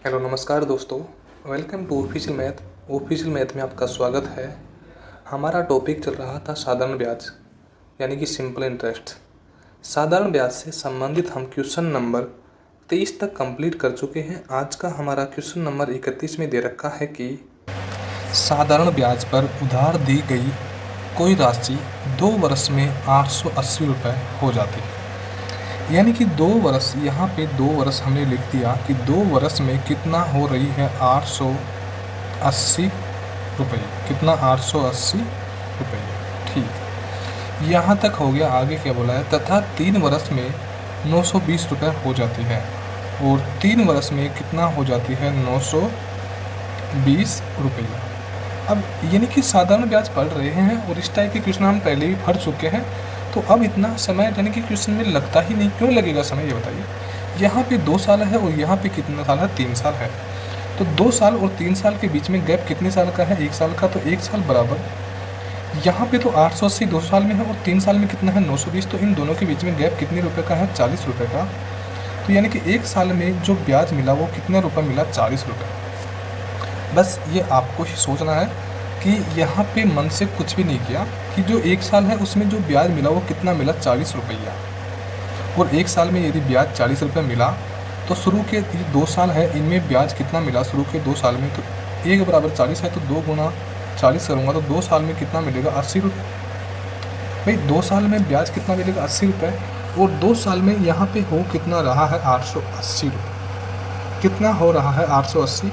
Hello नमस्कार दोस्तों। Welcome to official math में आपका स्वागत है। हमारा टॉपिक चल रहा था साधारण ब्याज यानी कि सिंपल इंटरेस्ट। साधारण ब्याज से संबंधित हम क्वेश्चन नंबर 23 तक कंप्लीट कर चुके हैं। आज का हमारा क्वेश्चन नंबर 31 में दे रखा है कि साधारण ब्याज पर उधार दी गई कोई राशि 2 वर्ष में 880 रुपये हो जाती है। यानी कि 2 वर्ष, यहाँ पे 2 वर्ष हमने लिख दिया कि 2 वर्ष में कितना हो रही है 880 रुपये। कितना 880 रुपये, ठीक। यहाँ तक हो गया। आगे क्या बोला है, तथा 3 वर्ष में 920 रुपये हो जाती है और 3 वर्ष में कितना हो जाती है 920 रुपये। अब यानी कि साधारण ब्याज पढ़ रहे हैं और इस टाइप के क्वेश्चन हम पहले भी पढ़ चुके हैं, तो अब इतना समय यानी कि क्वेश्चन में लगता ही नहीं। क्यों लगेगा समय, ये बताइए। यहाँ पे 2 साल है और यहाँ पे कितना साल है, 3 साल है। तो 2 साल और 3 साल के बीच में गैप कितने साल का है, 1 साल का। तो 1 साल बराबर यहाँ पे तो 880 2 साल में है और 3 साल में कितना है 920। तो इन दोनों के बीच में गैप कितने रुपये का है, 40 रुपये का। तो यानी कि 1 साल में जो ब्याज मिला वो कितने रुपये मिला, 40 रुपये। बस ये आपको ही सोचना है कि यहाँ पे मन से कुछ भी नहीं किया कि जो 1 साल है उसमें जो ब्याज मिला वो कितना मिला, 40 रुपया। और 1 साल में यदि ब्याज 40 रुपये मिला तो शुरू के 2 साल है इनमें ब्याज कितना मिला शुरू के 2 साल में। तो 1 बराबर 40 है तो 2 गुना 40 करूँगा तो 2 साल में कितना मिलेगा, 80 रुपये। भाई 2 साल में ब्याज कितना मिलेगा, 80 रुपये। और 2 साल में यहाँ पे हो कितना रहा है, 880 रुपये। कितना हो रहा है, 880।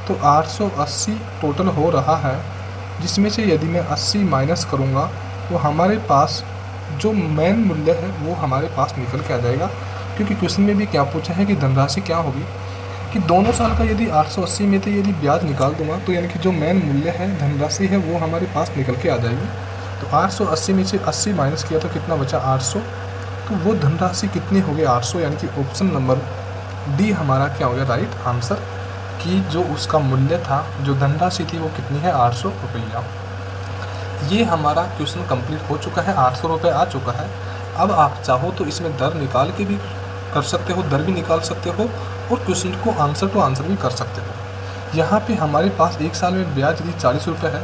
तो 880 टोटल हो रहा है, जिसमें से यदि मैं 80 माइनस करूँगा तो हमारे पास जो मेन मूल्य है वो हमारे पास निकल के आ जाएगा। क्योंकि क्वेश्चन में भी क्या पूछा है कि धनराशि क्या होगी, कि दोनों साल का यदि 880 में से यदि ब्याज निकाल दूंगा तो यानी कि जो मेन मूल्य है धनराशि है वो हमारे पास निकल के आ जाएगी। तो 880 में से 80 माइनस किया तो कितना बचा, 800। तो वो धनराशि कितनी हो गई, 800। यानी कि ऑप्शन नंबर डी हमारा क्या हो गया, राइट आंसर। कि जो उसका मूल्य था, जो धनराशि थी वो कितनी है, 800 रुपया। ये हमारा क्वेश्चन कंप्लीट हो चुका है, 800 रुपये आ चुका है। अब आप चाहो तो इसमें दर निकाल के भी कर सकते हो, दर भी निकाल सकते हो और क्वेश्चन को आंसर टू आंसर भी कर सकते हो। यहाँ पे हमारे पास 1 साल में ब्याज यदि 40 रुपये है,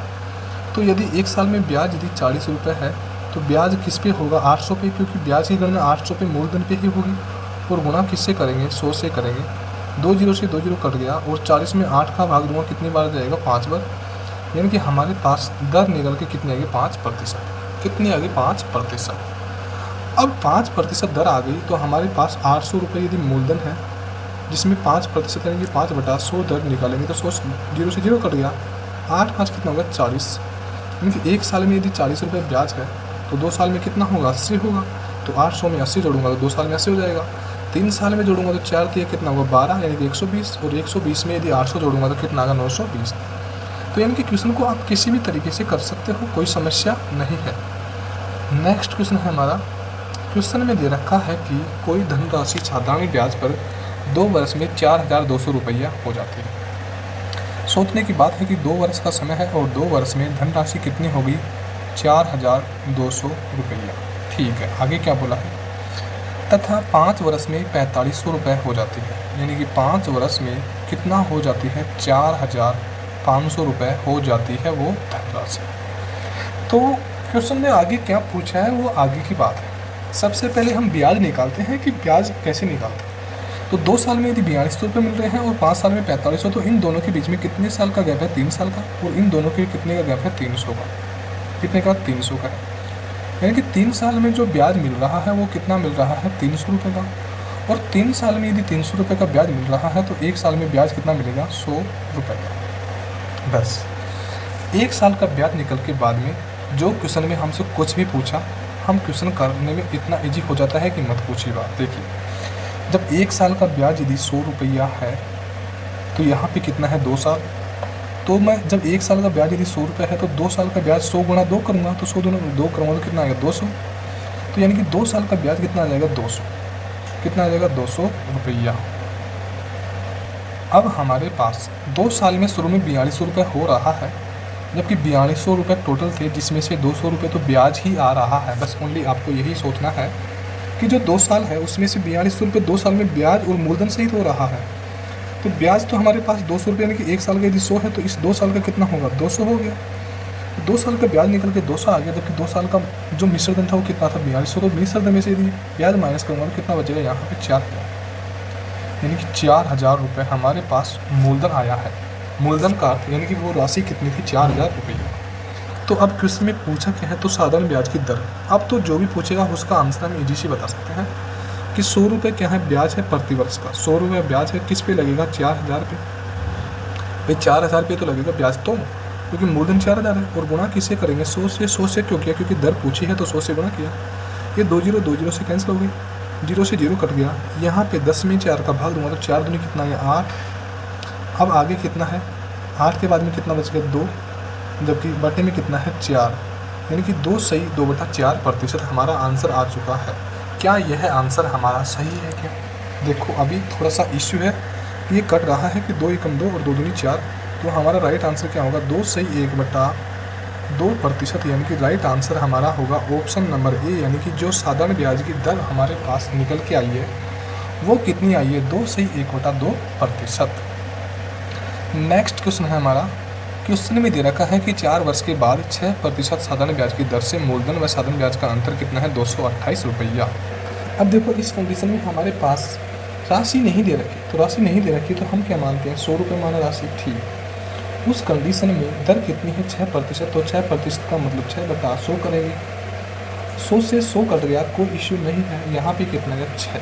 तो यदि 1 साल में ब्याज यदि 40 रुपये है तो ब्याज किस पे होगा, 800 पे। क्योंकि ब्याज की गणना 800 पे मूलधन पे ही होगी और गुणा किससे करेंगे, 100 से करेंगे। 2 जीरो से 2 जीरो कट गया और 40 में 8 का भाग दूंगा, कितनी बार जाएगा, 5 बार। यानी कि हमारे पास दर निकल के कितनी आ गई, 5%। कितनी आ गई, 5%। अब 5% दर आ गई तो हमारे पास 800 रुपये यदि मूलधन है, जिसमें 5% यानी कि 5/100 दर निकालेंगे तो 100 जीरो से जीरो कट गया। 8 5 कितना होगा, 40। यानी कि 1 साल में यदि 40 रुपये ब्याज है तो 2 साल में कितना होगा, 80 होगा। तो 800 में 80 जोड़ूंगा तो 2 साल में 80 हो जाएगा। 3 साल में जोड़ूंगा तो 4 दिए कितना होगा, 12 यानी कि 120। और 120 में यदि 800 जोड़ूंगा तो कितना आएगा, 920। तो यानी कि क्वेश्चन को आप किसी भी तरीके से कर सकते हो, कोई समस्या नहीं है। नेक्स्ट क्वेश्चन है हमारा। क्वेश्चन में दे रखा है कि कोई धनराशि साधारण ब्याज पर 2 वर्ष में 4200 रुपया हो जाती है। सोचने की बात है कि 2 वर्ष का समय है और 2 वर्ष में धनराशि कितनी होगी, 4200 रुपया। ठीक है, आगे क्या बोला है, तथा 5 वर्ष में 4500 रुपये हो जाती है। यानी कि 5 वर्ष में कितना हो जाती है, 4500 रुपये हो जाती है वो धनराशि। तो क्वेश्चन में आगे क्या पूछा है वो आगे की बात है। सबसे पहले हम ब्याज निकालते हैं कि ब्याज कैसे निकालते हैं। तो 2 साल में यदि 4200 रुपये मिल रहे हैं और 5 साल में 4500, तो इन दोनों के बीच में कितने साल का गैप है, 3 साल का। और इन दोनों के कितने का गैप है, 300 का। कितने का, 300 का है। यानी कि 3 साल में जो ब्याज मिल रहा है वो कितना मिल रहा है, 300 रुपये का। और 3 साल में यदि 300 रुपये का ब्याज मिल रहा है तो 1 साल में ब्याज कितना मिलेगा, 100 रुपये का। बस 1 साल का ब्याज निकल के बाद में जो क्वेश्चन में हमसे कुछ भी पूछा, हम क्वेश्चन करने में इतना ईजी हो जाता है कि मत पूछिए बात। देखिए, जब 1 साल का ब्याज यदि 100 रुपया है तो यहाँ पे कितना है, 2 साल। तो मैं जब 1 साल का ब्याज यदि 100 रुपये है तो 2 साल का ब्याज 100 गुणा 2 करूँगा तो 100 गुणा 2 करूँगा तो कितना आएगा, 200। तो यानी कि 2 साल का ब्याज कितना आ जाएगा, 200। कितना आ जाएगा, 200 रुपया। अब हमारे पास 2 साल में शुरू में 4200 रुपये हो रहा है, जबकि 4200 रुपये टोटल थे, जिसमें से 200 रुपये तो ब्याज ही आ रहा है। बस ओनली आपको यही सोचना है कि जो 2 साल है उसमें से 4200 रुपये 2 साल में ब्याज और मूलधन सहित हो रहा है। तो ब्याज तो हमारे पास 200 रुपये, यानी कि 1 साल का यदि 100 है तो इस 2 साल का कितना होगा, 200 हो गया। 2 साल का ब्याज निकल के 200 आ गया, जबकि 2 साल का जो मिश्र धन था वो कितना था, 4200। तो मिश्र धन में से यदि ब्याज माइनस करूँगा तो कितना बचेगा, यहाँ पे 4000, यानी कि 4000 रुपये हमारे पास मूलधन आया है। मूलधन का अर्थ यानी कि वो राशि कितनी थी, 4000 रुपये। तो अब क्वेश्चन में पूछा क्या है, तो साधारण ब्याज की दर। अब तो जो भी पूछेगा उसका आंसर हम इजी से बता सकते हैं कि 100 रुपये क्या है, ब्याज है प्रति वर्ष का। 100 रुपये ब्याज है, किस पे लगेगा, 4000 पे। भाई 4000 पे तो लगेगा ब्याज, तो क्योंकि मूलधन 4000 है। और गुणा किससे करेंगे, 100 से। 100 से क्यों किया, क्योंकि दर पूछी है तो 100 से गुणा किया। ये 2 जीरो 2 जीरो से कैंसिल हो गई, 0 से 0 कट गया। यहाँ पे 10 में 4 का भाग दूंगा तो 4 दूनी कितना है, 8। अब आगे कितना है, 8 के बाद में कितना बच गया, 2, जबकि बटे में कितना है, 4, यानी कि 2 सही 2/4% हमारा आंसर आ चुका है। क्या यह आंसर हमारा सही है क्या? देखो अभी थोड़ा सा इश्यू है, ये कट रहा है कि 2 एकम 2 और 2 दूनी 4। तो हमारा राइट आंसर क्या होगा, 2 सही 1/2%, यानी कि राइट आंसर हमारा होगा ऑप्शन नंबर ए। यानी कि जो साधारण ब्याज की दर हमारे पास निकल के आई है वो कितनी आई है, 2 सही 1/2%। नेक्स्ट क्वेश्चन है हमारा, क्वेश्चन में दे रखा है कि 4 वर्ष के बाद 6% साधारण ब्याज की दर से मूलधन व साधारण ब्याज का अंतर कितना है, 228 रुपया। अब देखो इस कंडीशन में हमारे पास राशि नहीं दे रखी, तो राशि नहीं दे रखी तो हम क्या मानते हैं, 100 रुपये माना राशि, ठीक। उस कंडीशन में दर कितनी है, 6%, तो 6% का मतलब 6/100 करेंगे। 100 से 100 कट गया, कोई इश्यू नहीं है। यहाँ पे कितना है, 6,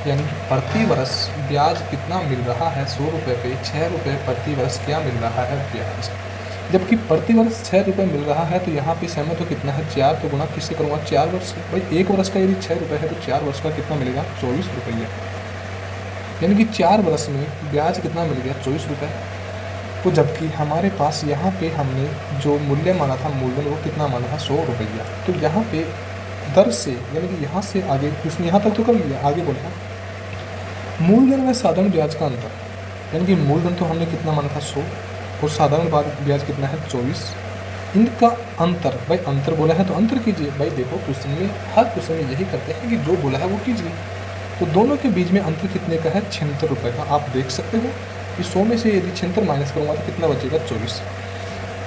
यानी कि प्रति वर्ष ब्याज कितना मिल रहा है, 100 रुपये पे 6 रुपये प्रति वर्ष क्या मिल रहा है, ब्याज। जबकि प्रति वर्ष 6 रुपये मिल रहा है तो यहाँ पे समय तो कितना है, 4, तो गुणा किससे करूँगा, 4 वर्ष से। भाई 1 वर्ष का यदि 6 रुपये है तो 4 वर्ष का कितना मिलेगा, 24 रुपये, यानी कि 4 वर्ष में ब्याज कितना मिल गया, 24 रुपये। तो जबकि हमारे पास यहाँ पे हमने जो मूल्य माना था, मूलधन, वो कितना माना था, 100 रुपया। तो यहाँ पे दर से यानी कि यहाँ से आगे उसने यहाँ तक तो कर लिया, आगे बोला मूलधन व साधारण ब्याज का अंतर, यानी कि मूलधन तो हमने कितना माना था, 100, और साधारण ब्याज कितना है, 24। इनका अंतर, भाई अंतर बोला है तो अंतर कीजिए। भाई देखो क्वेश्चन में, हर क्वेश्चन में यही करते हैं कि जो बोला है वो कीजिए। तो दोनों के बीच में अंतर कितने का है, 76 रुपये का। आप देख सकते हो कि 100 में से यदि 76 माइनस करूँगा तो कितना बचेगा, 24।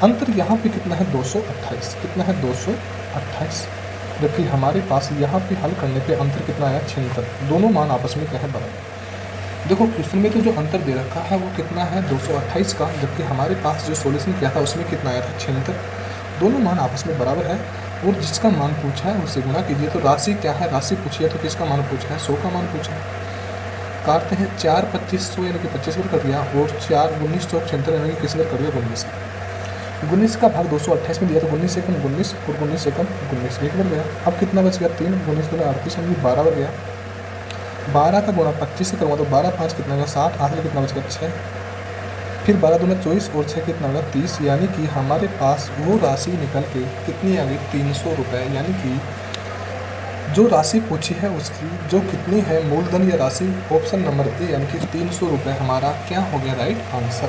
अंतर यहाँ पे कितना है, 228, कितना है, 228। जबकि हमारे पास यहाँ पे हल करने पे अंतर कितना आया, 76। दोनों मान आपस में क्या है, बराबर। देखो क्वेश्चन में तो जो अंतर दे रखा है वो कितना है, 228 का, जबकि हमारे पास जो सॉल्यूशन किया था उसमें कितना आया था, 76। दोनों मान आपस में बराबर है, और जिसका मान पूछा है उससे गुणा कीजिए। तो राशि क्या है, राशि पूछी है तो किसका मान पूछा है, 100 का मान पूछा है। काटते हैं, 4 2500 यानी कि 25 बार कर दिया, और 4 1900 76 यानी कि किस बार कर दिया, 19। 19 का भाग 228 में दिया तो 19 एकम 19 और 19 एकम 19, एक बार गया। अब कितना बच गया, 3, 19 दूना 38 यानी 12 बार गया। 12 का गुणा 25 से करूँगा तो 12 5 कितना होगा, 60, आखिर कितना बच गया, 6। फिर 12 दूना 24 और 6 कितना होगा, 30, यानी कि हमारे पास वो राशि निकल के कितनी आ गई, 300 रुपये। यानी कि जो राशि पूछी है उसकी जो कितनी है, मूलधन या राशि, ऑप्शन नंबर ए, यानी कि 300 रुपये हमारा क्या हो गया, राइट आंसर।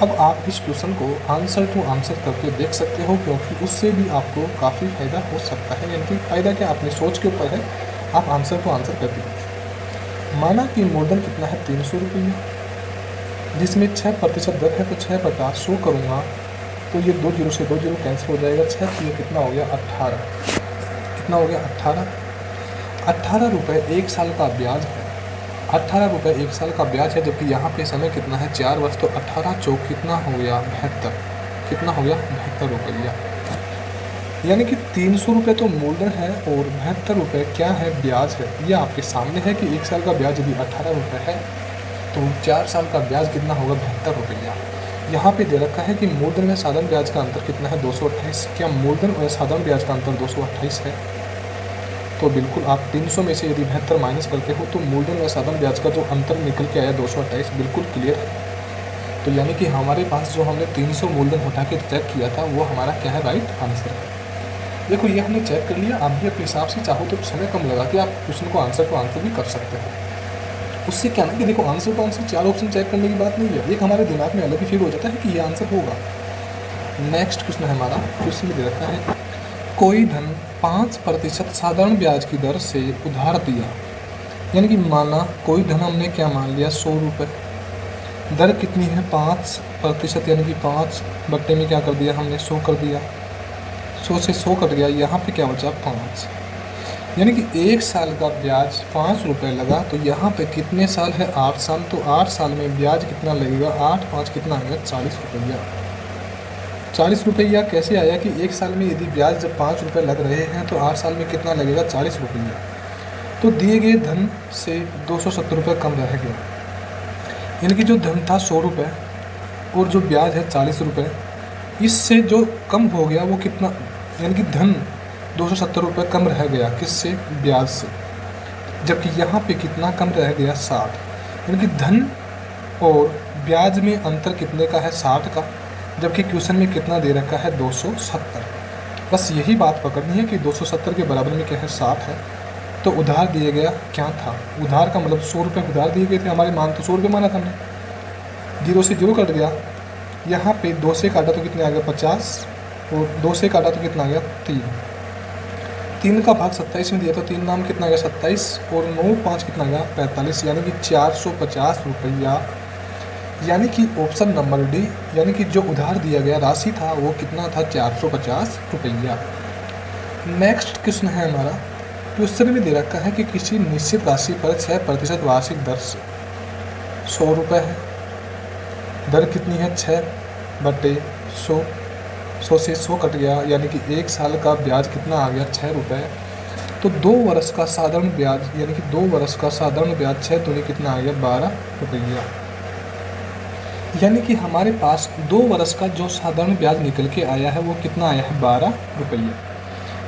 अब आप इस क्वेश्चन को आंसर टू आंसर करके देख सकते हो, क्योंकि उससे भी आपको काफ़ी फायदा हो सकता है। यानी कि फ़ायदा क्या, अपनी सोच के ऊपर है, आप आंसर को आंसर कर दीजिए। माना कि मूलधन कितना है, 300 रुपये, जिसमें 6% दर है तो 6/100 करूँगा तो ये 2 जीरो से 2 जीरो कैंसिल हो जाएगा, 6 तो ये कितना हो गया, 18। कितना हो गया, 18। 18 रुपये 1 साल का ब्याज है, 18 रुपये 1 साल का ब्याज है। जबकि यहाँ पे समय कितना है, 4 वर्ष, तो 18 चौक कितना हो गया, 72। कितना हो गया, 72 रुपया। यानी कि 300 रुपये तो मूलधन है और 72 रुपये क्या है, ब्याज है। ये आपके सामने है कि 1 साल का ब्याज यदि 18 रुपये है तो 4 साल का ब्याज कितना होगा, 72 रुपया। यहाँ पे दे रखा है कि मूलधन व साधारण ब्याज का अंतर कितना है, 228। क्या मूलधन और साधारण ब्याज का अंतर 228 है? तो बिल्कुल आप 300 में से यदि 72 माइनस करते हो तो मूलधन व साधारण ब्याज का जो अंतर निकल के आया 228, बिल्कुल क्लियर है। तो यानी कि हमारे पास जो हमने 300 मूलधन उठा के चेक किया था वो हमारा क्या है, राइट आंसर है। देखो ये हमने चेक कर लिया, आप भी अपने हिसाब से चाहो तो समय कम लगा के आप क्वेश्चन को आंसर भी कर सकते हो। उससे क्या ना कि देखो आंसर तो आंसर 4 ऑप्शन चेक करने की बात नहीं है, एक हमारे दिमाग में अलग ही फील हो जाता है कि ये आंसर होगा। नेक्स्ट क्वेश्चन है हमारा, क्वेश्चन में दे रखा है कोई धन 5% साधारण ब्याज की दर से उधार दिया यानी कि माना कोई धन हमने क्या मान लिया 100 रुपये, दर कितनी है 5%, यानी कि 5 बट्टे में क्या कर दिया हमने 100 कर दिया, 100 से 100 कट गया, यहाँ पे क्या बचा 5, यानी कि 1 साल का ब्याज 5 रुपये लगा। तो यहाँ पे कितने साल है 8 साल, तो 8 साल में ब्याज कितना लगेगा, 8 5 कितना आएगा 40 रुपया। 40 रुपया कैसे आया कि 1 साल में यदि ब्याज जब 5 रुपये लग रहे हैं तो 8 साल में कितना लगेगा 40 रुपया। तो दिए गए धन से 270 रुपये कम रह गया, यानी कि जो धन था 100 रुपये और जो ब्याज है 40 रुपये, इससे जो कम हो गया वो कितना, यानी कि धन 270 रुपये कम रह गया, किससे, ब्याज से। जबकि यहाँ पे कितना कम रह गया 60, यानी कि धन और ब्याज में अंतर कितने का है 60 का, जबकि क्वेश्चन में कितना दे रखा है 270। बस यही बात पकड़नी है कि 270 के बराबर में क्या है 60 है। तो उधार दिया गया क्या था, उधार का मतलब 100 रुपये उधार दिए गए थे, हमारे मान तो 100 रुपये माना था हमने, 0 से 0 कट गया। यहाँ पे 2 से काटा तो कितने आ गया 50, और 2 से काटा तो कितना आ गया 3, 3 का भाग 27 में दिया तो 3 नाम कितना आ गया 27, और 9 5 कितना आ गया 45, यानी कि 450 रुपया। यानी कि ऑप्शन नंबर डी, यानी कि जो उधार दिया गया राशि था वो कितना था 450 रुपया। नेक्स्ट क्वेश्चन है हमारा, क्वेश्चन में दे रखा है कि किसी निश्चित राशि पर 6% वार्षिक दर से 100 रुपये है, दर कितनी है 6 बटे 100, 100 से 100 कट गया, यानी कि 1 साल का ब्याज कितना आ गया 6 रुपये। तो 2 वर्ष का साधारण ब्याज, यानी कि 2 वर्ष का साधारण ब्याज 6 दूनी कितना आ गया 12 रुपया। यानी कि हमारे पास 2 वर्ष का जो साधारण ब्याज निकल के आया है वो कितना आया है 12 रुपये।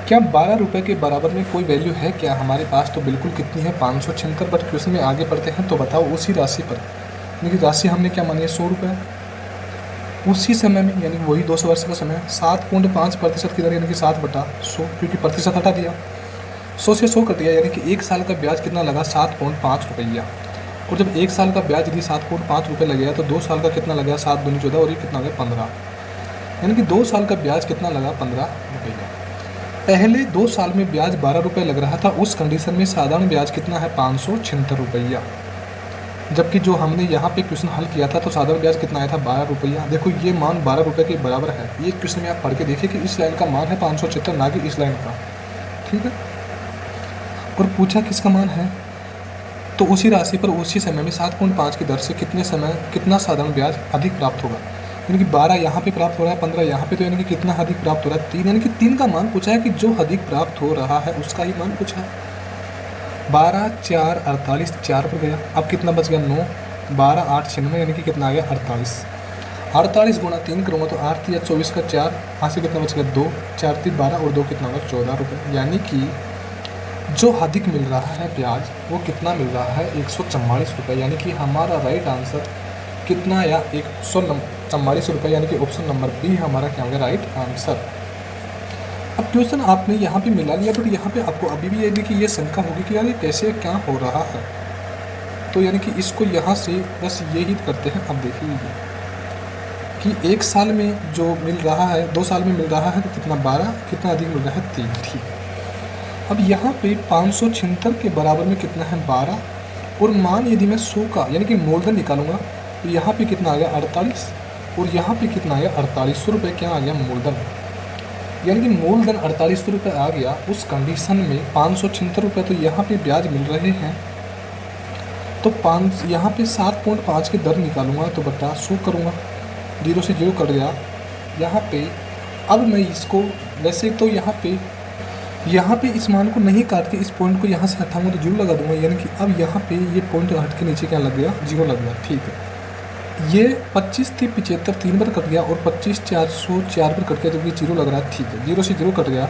क्या 12 रुपये के बराबर में कोई वैल्यू है क्या हमारे पास, तो बिल्कुल कितनी है 576। बट क्वेश्चन में आगे बढ़ते हैं तो बताओ उसी राशि पर, यानी कि राशि हमने क्या मानी है 100 रुपये, उसी समय में यानी वही 200 वर्ष का समय 7.5% की दर, यानी कि 7/100, क्योंकि प्रतिशत हटा दिया, 100 से 100 कट गया, यानी कि 1 साल का ब्याज कितना लगा 7.5 रुपया। और जब 1 साल का ब्याज यदि 7.5 रुपये लगेगा तो 2 साल का कितना लगेगा 7 दूनी 14, और ये कितना लगा 15, यानी कि 2 साल का ब्याज कितना लगा 15 रुपया। पहले 2 साल में ब्याज 12 रुपये लग रहा था, उस कंडीशन में साधारण ब्याज कितना है 576 रुपया। जबकि जो हमने यहाँ पे क्वेश्चन हल किया था तो साधारण ब्याज कितना आया था 12 रुपया। देखो ये मान 12 रुपये के बराबर है, ये क्वेश्चन में आप पढ़ के देखिए कि इस लाइन का मान है 576, ना कि इस लाइन का, ठीक है। और पूछा किसका मान है, तो उसी राशि पर उसी समय में 7.5 की दर से कितना साधारण ब्याज अधिक प्राप्त होगा, यानी कि 12 यहाँ पे प्राप्त हो रहा है, 15 यहाँ पे, तो यानी कि कितना अधिक प्राप्त हो रहा है 3, यानी कि 3 का मान पूछा है कि जो अधिक प्राप्त हो रहा है उसका ही मान पूछा है। 12 4 48, 4 पर गया, अब कितना बच गया 9, 12 8 96, यानी कि कितना आ गया 48, 48 गुणा 3 करूँगा तो 8 या 24 का 4, यहाँ से कितना बच गया 2, 4 3 12 और 2 कितना होगा 14 रुपये। यानी कि जो अधिक मिल रहा है ब्याज वो कितना मिल रहा है 144 रुपये, यानी कि हमारा राइट आंसर कितना आया 144 रुपये, यानी कि ऑप्शन नंबर बी हमारा क्या होगा राइट आंसर। अब क्वेश्चन आपने यहाँ पे मिला लिया, बट यहाँ पे आपको अभी भी यदि कि ये शंका होगी कि यार ये कैसे क्या हो रहा है, तो यानी कि इसको यहाँ से बस यही करते हैं। अब देखिए कि 1 साल में जो मिल रहा है 2 साल में मिल रहा है तो कितना 12, कितना अधिक मिल रहा है 3, ठीक है। अब यहाँ पे 576 के बराबर में कितना है 12, और मान यदि मैं 100 का यानी कि मूलधन निकालूंगा तो यहाँ पे कितना आ गया 48, और यहाँ पे कितना आ गया 4800 रुपये, क्या आ गया मूलधन, यानी कि मूलधन 4800 रुपये आ गया। उस कंडीशन में 576 रुपये तो यहाँ पे ब्याज मिल रहे हैं, तो 5 यहाँ पे 7.5 की दर निकालूंगा तो बटा 100 करूँगा, 0 से 0 कट गया यहाँ पे। अब मैं इसको वैसे तो यहाँ पे इस मान को नहीं काट के इस पॉइंट को यहाँ से हटाऊंगा तो 0 लगा दूंगा, यानी कि अब यहाँ पे ये पॉइंट हट के नीचे क्या लग गया 0 लग गया, ठीक है। ये 25 थी 75 3 बार कट गया, और 25 404 पर कट गया, जब ये 0 लग रहा है, ठीक है। 0 से 0 कट गया,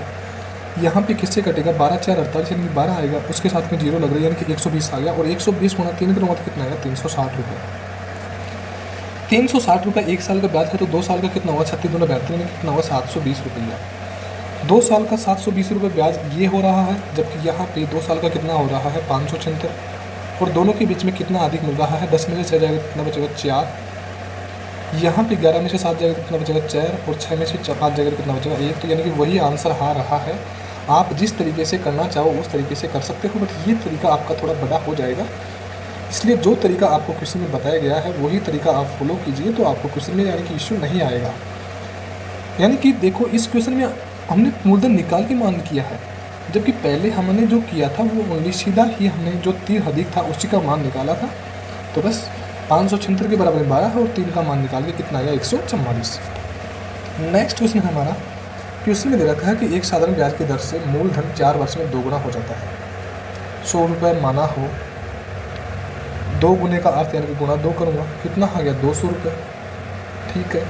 यहाँ पे किससे कटेगा 12 4 48, यानी कि 12 आएगा, उसके साथ में 0 लग रहा है, यानी कि 120 आ गया, और 120 गुणा 3 करूँगा तो कितना आएगा 360 रुपये। 360 रुपये 1 साल का ब्याज है, तो 2 साल का कितना हुआ 36 दूना 72, यानी कितना हुआ 720 रुपया। 2 साल का 720 रुपये ब्याज ये हो रहा है, जबकि यहाँ पे 2 साल का कितना हो रहा है 576, और दोनों के बीच में कितना अधिक मिल रहा है 10 में से 6 जाएगा कितना बचेगा 4, यहाँ पे 11 में से 7 जाएगा कितना बचेगा 4, और 6 में से 5 जाएगा कितना बचेगा 1, तो यानी कि वही आंसर आ रहा है आप जिस तरीके से करना चाहो उस तरीके से कर सकते हो, बट ये तरीका आपका थोड़ा बड़ा हो जाएगा। इसलिए जो तरीका आपको क्वेश्चन में बताया गया है वही तरीका आप फॉलो कीजिए, तो आपको क्वेश्चन में यानी कि इशू नहीं आएगा। यानी कि देखो इस क्वेश्चन में हमने मूलधन निकाल के मान किया है, जबकि पहले हमने जो किया था वो ओनली सीधा ही हमने जो 3 अधिक था उसी का मान निकाला था। तो बस 576 के बराबर 12 है और 3 का मान निकाल के कितना आया 144। नेक्स्ट क्वेश्चन है हमारा, क्वेश्चन में दे रखा है कि एक साधारण ब्याज की दर से मूलधन 4 वर्ष में 2 गुना हो जाता है। 100 रुपये माना हो, 2 गुने का अर्थ यानी कि गुना 2 करूँगा, कितना आ गया 200 रुपये। ठीक है,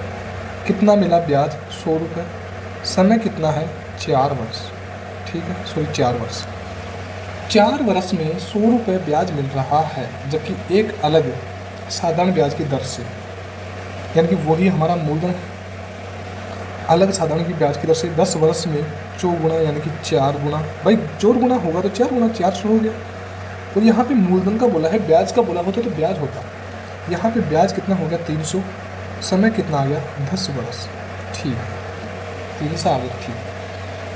कितना मिला ब्याज 100 रुपये, समय कितना है 4 वर्ष। ठीक है, सॉरी 4 वर्ष। 4 वर्ष में 100 रुपये ब्याज मिल रहा है, जबकि एक अलग साधारण ब्याज की दर से, यानी कि वही हमारा मूलधन अलग साधारण की ब्याज की दर से 10 वर्ष में 4 गुना यानी कि 4 गुना, भाई 4 गुना होगा तो 4 गुना 400 हो गया। और यहाँ पे मूलधन का बोला है, ब्याज का बोला होता तो ब्याज होता। यहाँ पे ब्याज कितना हो गया 300, समय कितना आ गया 10 वर्ष। ठीक, 3 आ गया। ठीक,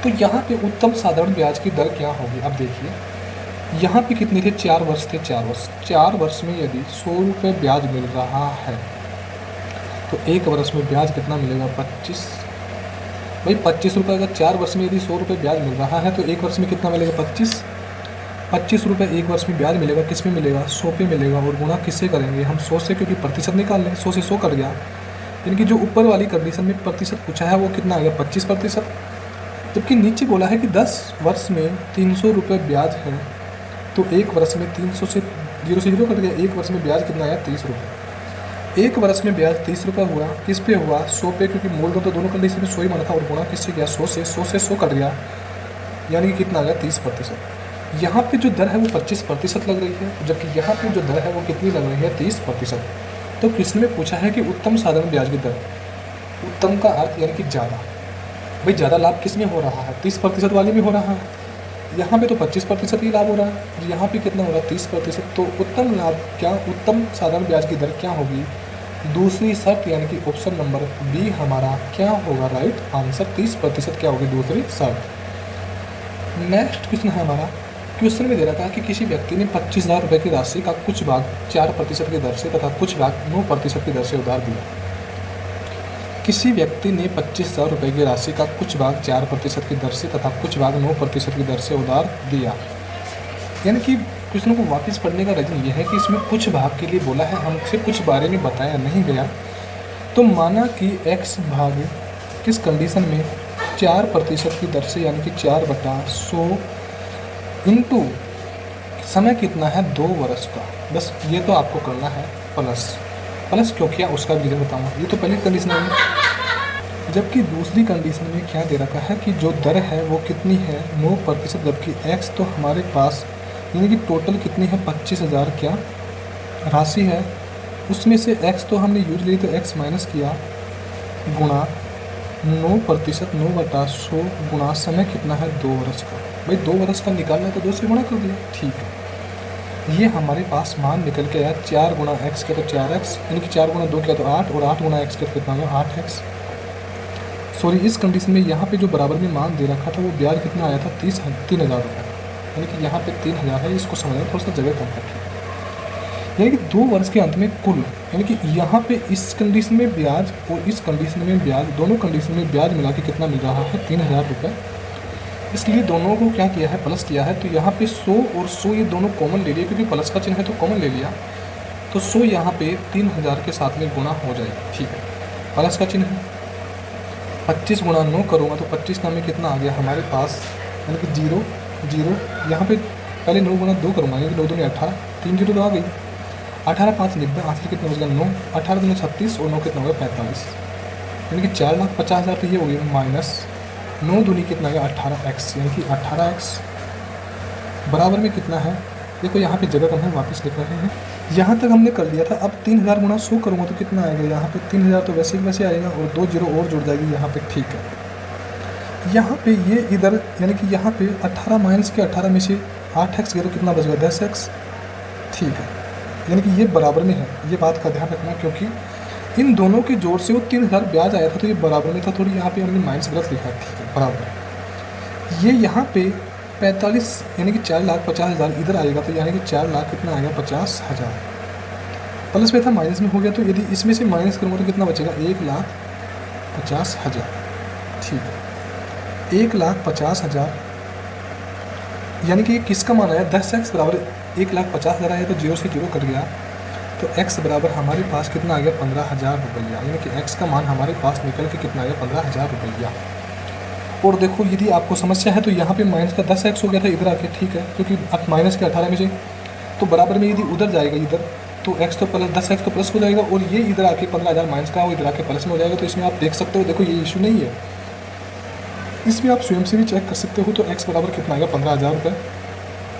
तो यहाँ पे उत्तम साधारण ब्याज की दर क्या होगी? अब देखिए यहाँ पे कितने थे 4 वर्ष थे, 4 वर्ष। 4 वर्ष में यदि 100 रुपये ब्याज मिल रहा है तो एक वर्ष में ब्याज कितना मिलेगा 25। भाई 25 रुपये, अगर 4 वर्ष में यदि 100 रुपये ब्याज मिल रहा है तो एक वर्ष में कितना मिलेगा 25 रुपये एक वर्ष में ब्याज मिलेगा। किस में मिलेगा 100 पे मिलेगा। और गुना किससे करेंगे हम 100 से, क्योंकि प्रतिशत निकाल लें, 100 से 100 कट गया। यानी कि जो ऊपर वाली कंडीशन में प्रतिशत पूछा है वो कितना आ गया 25%, जबकि नीचे बोला है कि 10 वर्ष में 300 रुपये ब्याज है, तो एक वर्ष में 300 से 0 से 0 कट गया, एक वर्ष में ब्याज कितना आया 30 रुपये। एक वर्ष में ब्याज 30 रुपये हुआ, किस पे हुआ 100 पे, क्योंकि मूलधन तो दोनों कंडीशन में 100 ही बना था। और गुणा किससे गया 100 से, 100 से 100 कट गया, यानी कि कितना आ गया 30%। यहाँ पे जो दर है वो 25% लग रही है, जबकि यहाँ पे जो दर है वो कितनी लग रही है 30%। तो क्वेश्चन में पूछा है कि उत्तम साधारण ब्याज की दर, उत्तम का अर्थ यानी कि ज़्यादा। भाई ज़्यादा लाभ किस में हो रहा है 30% वाले में हो रहा है, यहाँ पे तो 25% ही लाभ हो रहा है, और यहाँ पे कितना हो रहा है 30%। तो उत्तम लाभ क्या, उत्तम साधारण ब्याज की दर क्या होगी? दूसरी शर्त यानी कि ऑप्शन नंबर बी हमारा क्या होगा राइट आंसर, 30% क्या होगी दूसरी शर्त। नेक्स्ट क्वेश्चन है हमारा, क्वेश्चन में दे रखा है कि किसी व्यक्ति ने 25,000 रुपये की राशि का कुछ भाग 4% की दर से तथा कुछ भाग 9% की दर से उधार दिया। किसी व्यक्ति ने 25,000 रुपये की राशि का कुछ भाग 4% की दर से तथा कुछ भाग 9% की दर से उधार दिया। यानी कि क्वेश्चन को वापस पढ़ने का रीज़न यह है कि इसमें कुछ भाग के लिए बोला है, हमसे कुछ बारे में बताया नहीं गया। तो माना कि x भाग किस कंडीशन में 4% की दर से, यानी कि 4/100 इंटू समय कितना है 2 वर्ष का। बस ये तो आपको करना है प्लस क्यों किया उसका भी रीज़न बताऊँगा। ये तो पहली कंडीशन है, जबकि दूसरी कंडीशन में क्या दे रखा है कि जो दर है वो कितनी है 9%, जबकि x तो हमारे पास यानी कि टोटल कितनी है 25,000 क्या राशि है, उसमें से x तो हमने यूज ली तो x माइनस किया गुणा 9%, 9/100 गुणा समय कितना है 2 वर्ष का। भाई 2 वर्ष का निकालना है तो 2 से गुणा कर दिया। ठीक है, ये हमारे पास मान निकल के आया 4 गुणा x के तो 4x, यानी कि 4 गुणा 2 किया तो 8, और 8 गुणा x के कितना हुआ 8x। सॉरी, इस कंडीशन में यहाँ पे जो बराबर में मान दे रखा था वो ब्याज कितना आया था 3,000 रुपये, यानी कि यहाँ पे 3,000 है। इसको समझना थोड़ा सा जगह कम करके, यानी कि 2 वर्ष के अंत में कुल, यानी कि यहाँ पे इस कंडीशन में ब्याज और इस कंडीशन में ब्याज, दोनों कंडीशन में ब्याज मिला के कितना मिल रहा है 3,000 रुपये। इसलिए दोनों को क्या किया है प्लस किया है। तो यहाँ पे 100 और 100 ये दोनों कॉमन ले लिए, क्योंकि प्लस का चिन्ह है तो कॉमन ले लिया। तो 100 यहाँ पे 3,000 के साथ में गुणा हो जाएगा। ठीक है, प्लस का चिन्ह है, 25 गुणा 9 करूँगा तो 25 नाम में कितना आ गया हमारे पास, यानी कि 0 0। यहाँ पे पहले 9 गुणा 2 करूँगा, यानी कि 9 दूनी 18, 3 0 तो आ गई। 18 5 90, आंसर कितना हो गया 9, 18 दूनी 36 और 9 कितना हो गया 45, यानी कि 4,50,000। तो ये हो गई माइनस 9 दूनी कितना गया 18x, यानी कि 18x बराबर में कितना है। देखो यहाँ पे जगह कम है, वापस लिख रहे हैं। यहाँ तक हमने कर लिया था। अब 3,000 गुणा 100 करूँगा तो कितना आएगा, यहाँ पे 3,000 तो वैसे ही वैसे आएगा और 2 0 और जुड़ जाएगी यहाँ पे। ठीक है, यहाँ पे ये इधर यानी कि यहाँ पे 18 माइनस के 18 में से 8x गया तो कितना बच गया 10x। ठीक है, यानी कि ये बराबर में है, ये बात का ध्यान रखना, क्योंकि इन दोनों के जोड़ से वो 3,000 ब्याज आया था तो ये बराबर में था। थोड़ी यहाँ पे हमने माइनस गलत लिखा है। ठीक है, बराबर ये यहाँ पे 45 यानी कि 4,50,000 इधर आएगा, तो यानी कि 4 लाख कितना आएगा 50,000। प्लस में था माइनस में हो गया, तो यदि इसमें से माइनस करूँगा तो कितना बचेगा 1,50,000। ठीक है, 1,50,000 यानी कि किसका मान आया 10x बराबर 1,50,000 आया, तो 0 से 0 कट गया, तो x बराबर हमारे पास कितना आ गया 15,000 रुपया। यानी कि x का मान हमारे पास निकल के कितना आ गया 15,000 रुपया। और देखो यदि आपको समस्या है तो यहाँ पे माइनस का 10x हो गया था इधर आके, ठीक है, क्योंकि माइनस के 18 में से, तो बराबर में यदि उधर जाएगा इधर तो x तो प्लस 10x तो प्लस हो जाएगा, और ये इधर आके 15,000 माइनस का वो इधर आके प्लस में हो जाएगा। तो इसमें आप देख सकते हो, देखो ये इशू नहीं है, इसमें आप स्वयं से भी चेक कर सकते हो। तो x बराबर कितना आएगा 15,000 रुपये।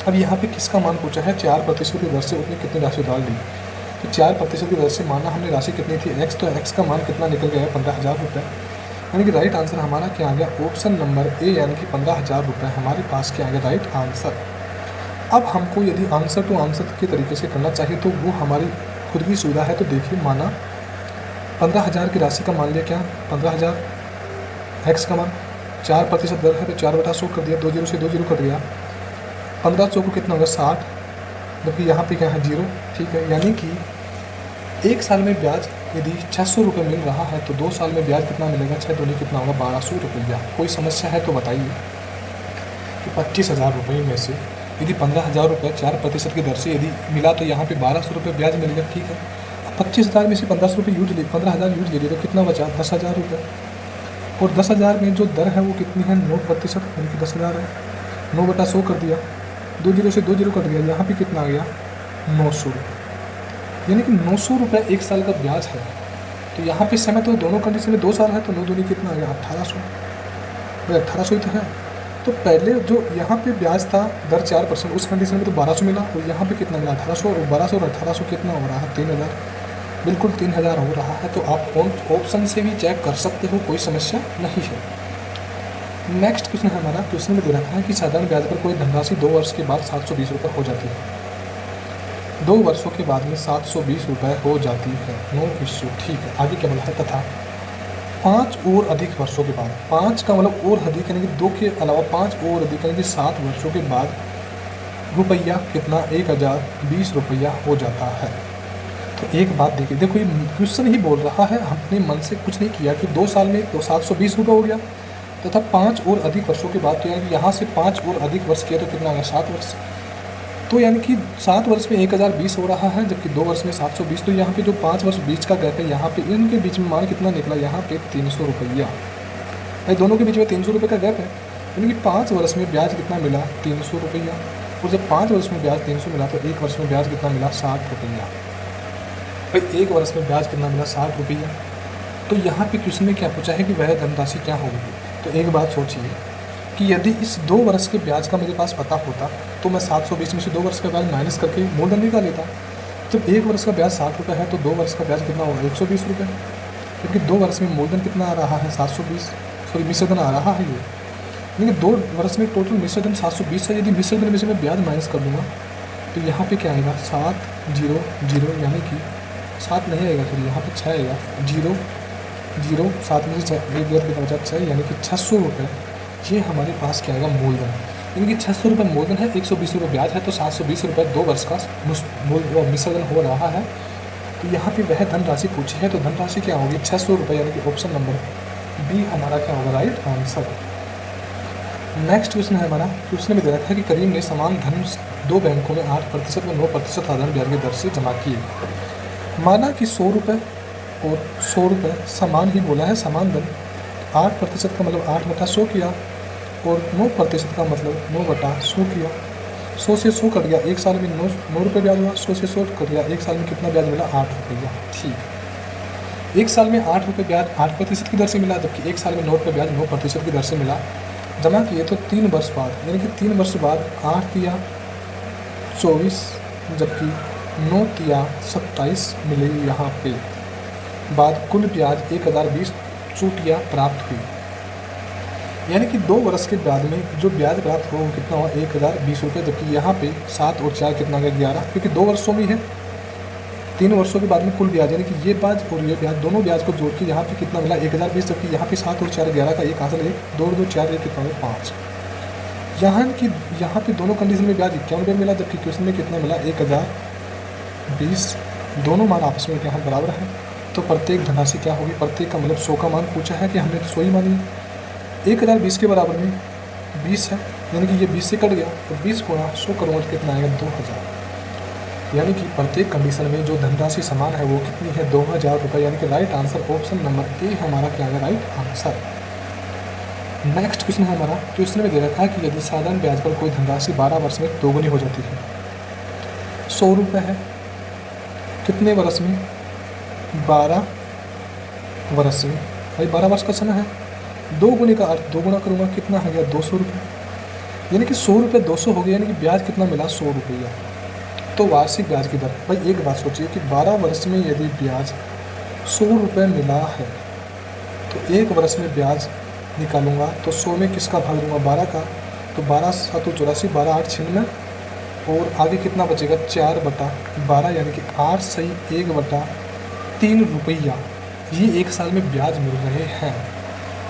अब यहाँ पे किसका मान पूछा है 4% की दर से उसने कितनी राशि डाल दी, तो 4% की दर से माना हमने राशि कितनी थी x, तो x का मान कितना निकल गया 15,000 रुपये। यानी कि राइट आंसर हमारा क्या आ गया ऑप्शन नंबर ए, यानी कि 15,000 रुपये हमारे पास क्या आ गया राइट आंसर। अब हमको यदि आंसर टू आंसर के तरीके से करना चाहिए तो वो हमारी खुद की सुविधा है। तो देखिए माना 15,000 की राशि का मान लिया क्या 15,000, x का मान 4% दर है तो 4/100 कर दिया, 2 0 से 2 0 कट गया, 1500 को कितना होगा 60, जबकि यहाँ पे क्या है 0। ठीक है, यानी कि 1 साल में ब्याज यदि 600 रुपये मिल रहा है तो 2 साल में ब्याज कितना मिलेगा 6 दूनी कितना होगा 1,200 रुपया। कोई समस्या है तो बताइए कि 25,000 रुपये में से यदि 15,000 रुपये 4% की दर से यदि मिला तो यहाँ पे 1,200 रुपये ब्याज मिलेगा। ठीक है, अब 25,000 में से 1,500 रुपये यूज ले 15,000 यूज ले लिए तो कितना बचा 10,000 रुपये, और 10,000 में जो दर है वो कितनी है 9%, यानी कि 10,000 है, 9/100 कर दिया, 2 0 से 2 0 कट गया, यहाँ पे कितना आ गया 900 रुपये। यानी कि 900 रुपये 1 साल का ब्याज है। तो यहाँ पे समय तो दोनों कंडीशन में 2 साल है, तो 9 दूनी कितना आ गया 1,800, भाई 1,800 ही तो है। तो पहले जो यहाँ पे ब्याज था दर 4%, उस कंडीशन में तो 1,200 मिला, और यहाँ पे कितना मिला 1,800, और 1,200 और 1,800 कितना हो रहा है 3,000, बिल्कुल 3,000 हो रहा है। तो आप ऑप्शन से भी चेक कर सकते हो, कोई समस्या नहीं है। नेक्स्ट क्वेश्चन है हमारा, क्वेश्चन में दे रखा है कि साधारण ब्याज पर कोई धनराशि 2 वर्ष के बाद 720 रुपये हो जाती है, 2 वर्षों के बाद में 720 रुपये हो जाती है, नो इश्यू। ठीक है, आगे क्या बोला है, तथा 5 और अधिक वर्षों के बाद, 5 का मतलब और अधिक यानी कि 2 के अलावा 5 और अधिक यानी कि 7 वर्षों के बाद रुपया कितना 1,020 रुपया हो जाता है। तो एक बात देखिए, देखो ये क्वेश्चन ही बोल रहा है, हमने मन से कुछ नहीं किया कि 2 साल में तो 720 रुपये हो गया, तथा 5 और अधिक वर्षों के बाद, तो यानी कि यहाँ से 5 और अधिक वर्ष किया तो कितना आ गया 7 वर्ष, तो यानी कि 7 वर्ष में 1,020 हो रहा है, जबकि 2 वर्ष में 720। तो यहाँ पे जो 5 वर्ष बीच का गैप है, यहाँ पे इनके बीच में मान कितना निकला, यहाँ पे 300 रुपया, भाई दोनों के बीच में 300 रुपये का गैप है, यानी कि 5 वर्ष में ब्याज कितना मिला 300 रुपया, और जब 5 वर्ष में ब्याज 300 मिला तो 1 वर्ष में ब्याज कितना मिला 60 रुपया, भाई 1 वर्ष में ब्याज कितना मिला 60 रुपया। तो यहाँ पे क्वेश्चन में क्या पूछा है कि वह धनराशि क्या होगी। तो एक बात सोचिए कि यदि इस 2 वर्ष के ब्याज का मेरे पास पता होता तो मैं 720 में से 2 वर्ष का ब्याज माइनस करके मूलधन निकाल लेता। जब 1 वर्ष का ब्याज 60 रुपये है तो 2 वर्ष का ब्याज कितना होगा 120 रुपये, क्योंकि 2 वर्ष में मूलधन कितना आ रहा है 720, सॉरी मिश्रधन आ रहा है ये, यानी 2 वर्ष में टोटल मिश्रधन 720 है। यदि मिश्रधन में से मैं ब्याज माइनस कर दूँगा तो यहाँ पे क्या आएगा 700, यानी कि 7 नहीं आएगा, फिर यहाँ पे 6 आएगा, 0 0 7 में से 1 कितना बचा 6, यानी कि 600 रुपये ये हमारे पास क्या आएगा मूलधन, यानी कि 600 रुपये मूलधन है, 120 रुपये ब्याज है, तो 720 रुपये 2 वर्ष का मिश्रधन हो रहा है। तो यहाँ पे वह धनराशि पूछी है, तो धनराशि क्या होगी 600 रुपये, यानी कि ऑप्शन नंबर बी हमारा क्या होगा राइट आंसर। नेक्स्ट क्वेश्चन है हमारा, क्वेश्चन में दे रखा है कि करीम ने समान धन 2 बैंकों में 8% व 9% साधारण ब्याज की दर से जमा किए। माना कि 100 रुपये और 100 रुपये समान ही बोला है, समान धन, 8% का मतलब 8/100 किया, और 9% का मतलब 9/100 किया। 100 से 100 कट गया, 1 साल में 9 रुपये ब्याज हुआ, 100 से 100 कट गया, 1 साल में कितना ब्याज मिला 8 रुपया। ठीक, 1 साल में 8 रुपये ब्याज 8% की दर से मिला, जबकि 1 साल में 9 रुपये ब्याज 9% की दर से मिला। जमा किए तो 3 वर्ष बाद, यानी कि 3 वर्ष बाद 8 तिया 24, जबकि 9 तिया 27 मिले यहाँ पे, बाद कुल ब्याज 1,020 चूटियाँ प्राप्त हुई। यानी कि 2 वर्ष के बाद में जो ब्याज प्राप्त हुआ वो कितना हुआ 1,020 रुपये, जबकि यहाँ पे 7 और 4 कितना गया 11, क्योंकि 2 वर्षों में है, 3 वर्षों के बाद में कुल ब्याज, यानी कि ये ब्याज और ये ब्याज दोनों ब्याज को जोड़ के यहाँ पे कितना मिला 1,020, जबकि यहाँ पे 7 और 4 11 का एक हासिल 1 2 2 4 1 कितना 5, यहाँ पे दोनों कंडीशन में ब्याज 51 रुपये मिला, जबकि क्वेश्चन में कितना मिला 1020। दोनों मान आपस में यहाँ बराबर है, तो प्रत्येक धनराशि क्या होगी, प्रत्येक का मतलब 100 का मान पूछा है कि हमने 100 ही मानी। 1020 के बराबर में 20 है, यानी कि ये 20 से कट गया, तो 20 गुणा 100 करूँगा तो कितना आएगा 2000। यानी कि प्रत्येक कंडीशन में जो धनराशि समान है वो कितनी है 2000 रुपये, यानी कि right answer option number A हमारा क्या है राइट आंसर। नेक्स्ट क्वेश्चन है हमारा, क्वेश्चन में दे रखा है कि यदि साधारण ब्याज पर कोई धनराशि 12 वर्ष में दोगुनी हो जाती है, 100 रुपये है, कितने वर्ष में 12 वर्ष में, भाई 12 वर्ष का समय है, 2 गुने का अर्थ 2 गुना करूँगा कितना हो गया 200 रुपये, यानी कि 100 रुपये 200 हो गया, यानी कि ब्याज कितना मिला 100 रुपया। तो वार्षिक ब्याज की दर, भाई एक बात सोचिए कि 12 वर्ष में यदि ब्याज 100 रुपये मिला है तो एक वर्ष में ब्याज निकालूंगा तो 100 में किसका भाग दूंगा 12 का, तो 12 7 84, 12 8 96, और आगे कितना बचेगा 4/12, यानी कि 8 सही 1/3 रुपया, ये एक साल में ब्याज मिल रहे हैं।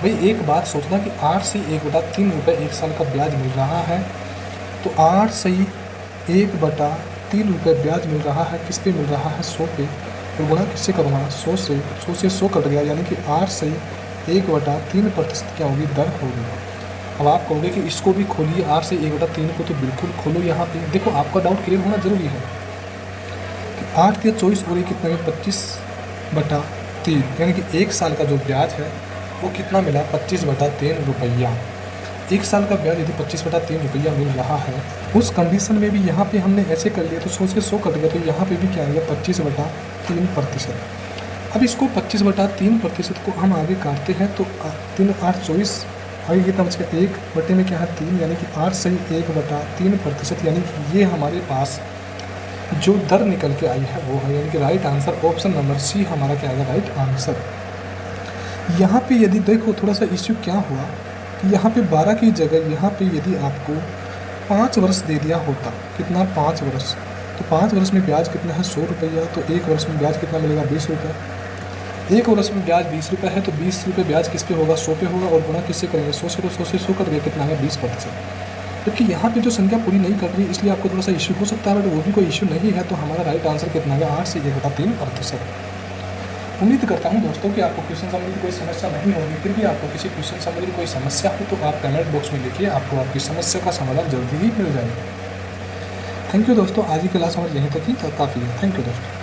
भाई एक बात सोचना कि 8 से 1/3 रुपये एक साल का ब्याज मिल रहा है, तो 8 सही 1/3 रुपये ब्याज मिल रहा है, किस पे मिल रहा है 100 पे, तो गुणा किससे करूँगा 100 से, 100 कट गया, यानी कि 8 सही 1/3% क्या होगी दर होगी। अब आप कहोगे कि इसको भी खोलिए 8 से 1/3 को, तो बिल्कुल खोलो। यहाँ पे देखो आपका डाउट क्लियर होना जरूरी है कि 8 या 24 और ये कितना है 25/3, यानी कि एक साल का जो ब्याज है वो कितना मिला 25/3 रुपया। एक साल का ब्याज यदि 25/3 रुपया मिल रहा है, उस कंडीशन में भी यहाँ पे हमने ऐसे कर लिया तो 100 से 100 कट गया, तो यहाँ पे भी क्या आएगा 25/3%। अब इसको 25/3% को हम आगे काटते हैं तो 3 8 24, आगे कितना बचेगा 1 बटे में क्या है 3, यानी कि 8 सही 1/3%, यानी कि ये हमारे पास जो दर निकल के आई है वो है, यानी कि right answer option number C हमारा क्या आएगा राइट आंसर। यहाँ पे यदि देखो थोड़ा सा इश्यू क्या हुआ कि यहाँ पे 12 की जगह यहाँ पे यदि आपको 5 वर्ष दे दिया होता, कितना 5 वर्ष, तो 5 वर्ष में ब्याज कितना है 100 रुपया, तो एक वर्ष में ब्याज कितना मिलेगा 20 रुपये। एक वर्ष में ब्याज 20 रुपये है, तो 20 रुपये ब्याज किस पे होगा 100 पे होगा, और गुणा किससे करेंगे 100 से, तो 100 से 100 कर गया कितना है 20%। क्योंकि यहाँ पे जो संख्या पूरी नहीं कर रही, इसलिए आपको थोड़ा सा इश्यू हो सकता है, बट वो भी कोई इश्यू नहीं है, तो हमारा राइट आंसर कितना है 8 से 1/3%। उम्मीद करता हूँ दोस्तों कि आपको क्वेश्चन संबंधित कोई समस्या नहीं होगी। फिर भी आपको किसी क्वेश्चन संबंधित कोई समस्या हो तो आप कमेंट बॉक्स में लिखिए, आपको आपकी समस्या का समाधान जल्दी ही मिल जाएगा। थैंक यू दोस्तों, आज की क्लास हमारी यहीं तक ही, तो काफ़ी है। थैंक यू दोस्तों।